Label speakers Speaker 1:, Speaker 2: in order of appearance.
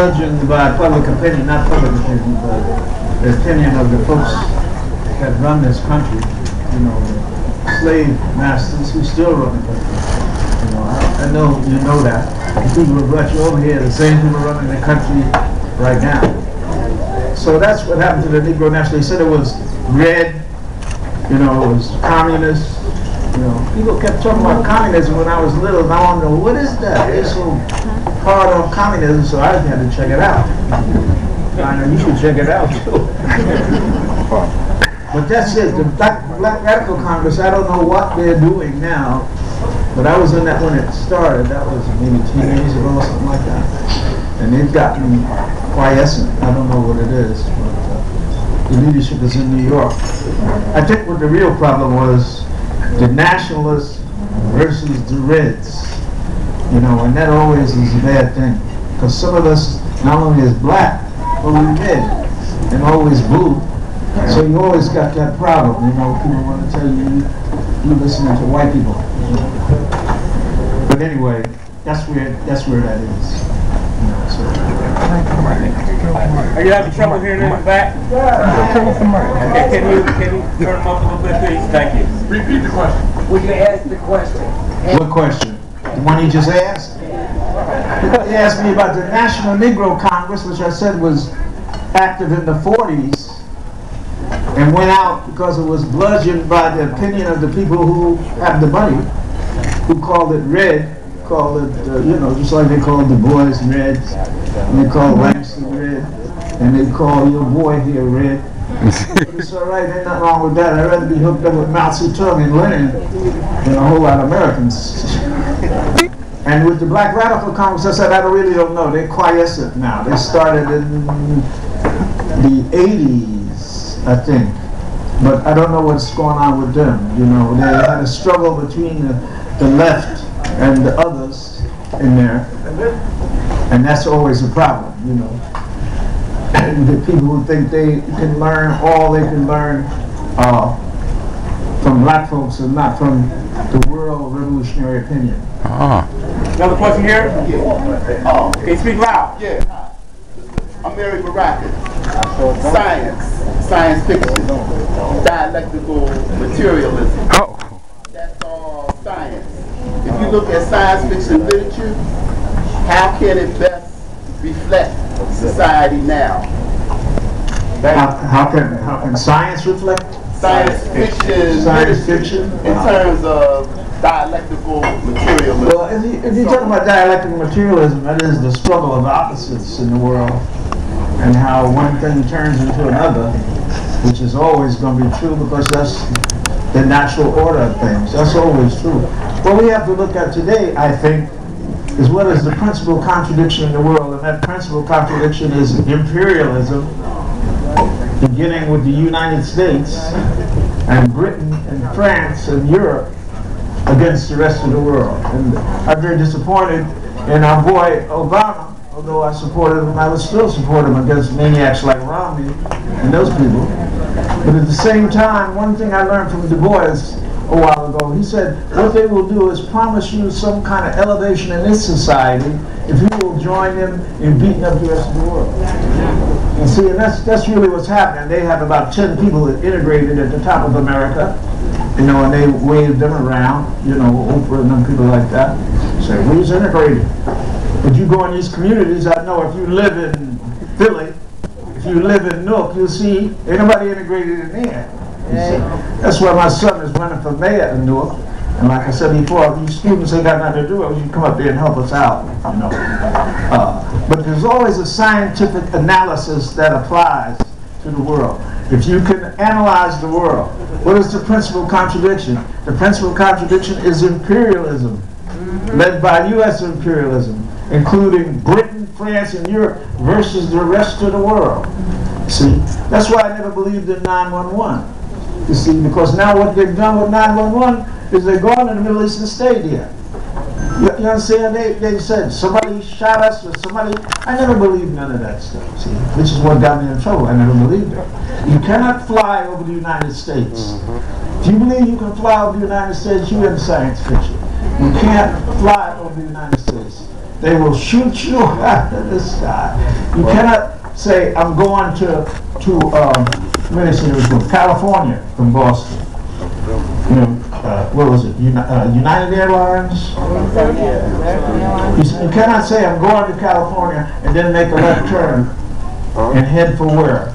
Speaker 1: bludgeoned by public opinion, not public opinion, but the opinion of the folks that run this country, you know, the slave masters who still run the country. You know, I know you know that. The people who brought you over here, the same people running the country right now. So that's what happened to the Negro National. They said it was red, you know, it was communist. You know, people kept talking about communism when I was little, and I wanted to know, what is that? They're so hard on communism, so I had to check it out. I know you should check it out too. But that's it. The Black Radical Congress, I don't know what they're doing now, but I was in that when it started. That was maybe 10 years ago or something like that. And they've gotten quiescent. I don't know what it is, but the leadership is in New York. I think what the real problem was the nationalists versus the Reds. You know, and that always is a bad thing. Because some of us, not only is black, but we're red, and always blue. So you always got that problem, you know, people want to tell you, you're listening to white people. But anyway, that's where that is. You know, so.
Speaker 2: Are you having trouble hearing in the back? Okay, can you turn them up a little bit, please? Thank you.
Speaker 3: Repeat the question.
Speaker 4: Will you ask the question?
Speaker 1: What question? The one he just asked? He asked me about the National Negro Congress, which I said was active in the 40s, and went out because it was bludgeoned by the opinion of the people who have the money, who called it red, called it, you know, just like they called the boys Reds, and they called Langston Red, and they call your boy here Red. But it's all right, ain't nothing wrong with that. I'd rather be hooked up with Mao Zedong and Lenin than a whole lot of Americans. And with the Black Radical Congress, I said, I really don't know. They're quiescent now. They started in the 80s, I think. But I don't know what's going on with them. You know, they had a struggle between the left and the others in there. And that's always a problem, you know. And the people who think they can learn all they can learn from black folks and not from the world revolutionary opinion.
Speaker 2: Another question here? Yeah. Okay, speak loud.
Speaker 3: Yeah. I'm Mary Baraka. Science fiction, dialectical materialism. That's all science. If you look at science fiction literature, how can it best reflect society now?
Speaker 1: How can science reflect?
Speaker 3: Science fiction in terms of dialectical materialism.
Speaker 1: Well, if you're talking about dialectical materialism, that is the struggle of opposites in the world, and how one thing turns into another, which is always going to be true because that's the natural order of things. That's always true. What we have to look at today, I think, is what is the principal contradiction in the world, and that principal contradiction is imperialism, beginning with the United States and Britain and France and Europe against the rest of the world. And I'm very disappointed in our boy Obama. Although I supported him, I would still support him against maniacs like Romney and those people. But at the same time, one thing I learned from Du Bois a while ago, he said, what they will do is promise you some kind of elevation in this society if you will join them in beating up the rest of the world. And see, and that's really what's happening. They have about 10 people that integrated at the top of America, you know, and they wave them around, you know, Oprah and them people like that. Say, who's integrated? But you go in these communities, I know if you live in Philly, if you live in Newark, you'll see ain't nobody integrated in there. That's why my son is running for mayor in Newark. And like I said before, if you students ain't got nothing to do with it, you come up there and help us out. I know. But there's always a scientific analysis that applies to the world. If you can analyze the world, what is the principal contradiction? The principal contradiction is imperialism, led by U.S. imperialism, including Britain, France, and Europe versus the rest of the world. See, that's why I never believed in 911. You see, because now what they've done with 911 is they've gone in the Middle East and stayed here. You understand? They said somebody shot us or somebody. I never believed none of that stuff. See, which is what got me in trouble. I never believed it. You cannot fly over the United States. If you believe you can fly over the United States, you're in science fiction. You can't fly over the United States. They will shoot you out of the sky. You cannot say, I'm going to California from Boston. You know, what was it? United Airlines? You cannot say, I'm going to California and then make a left turn and head for where?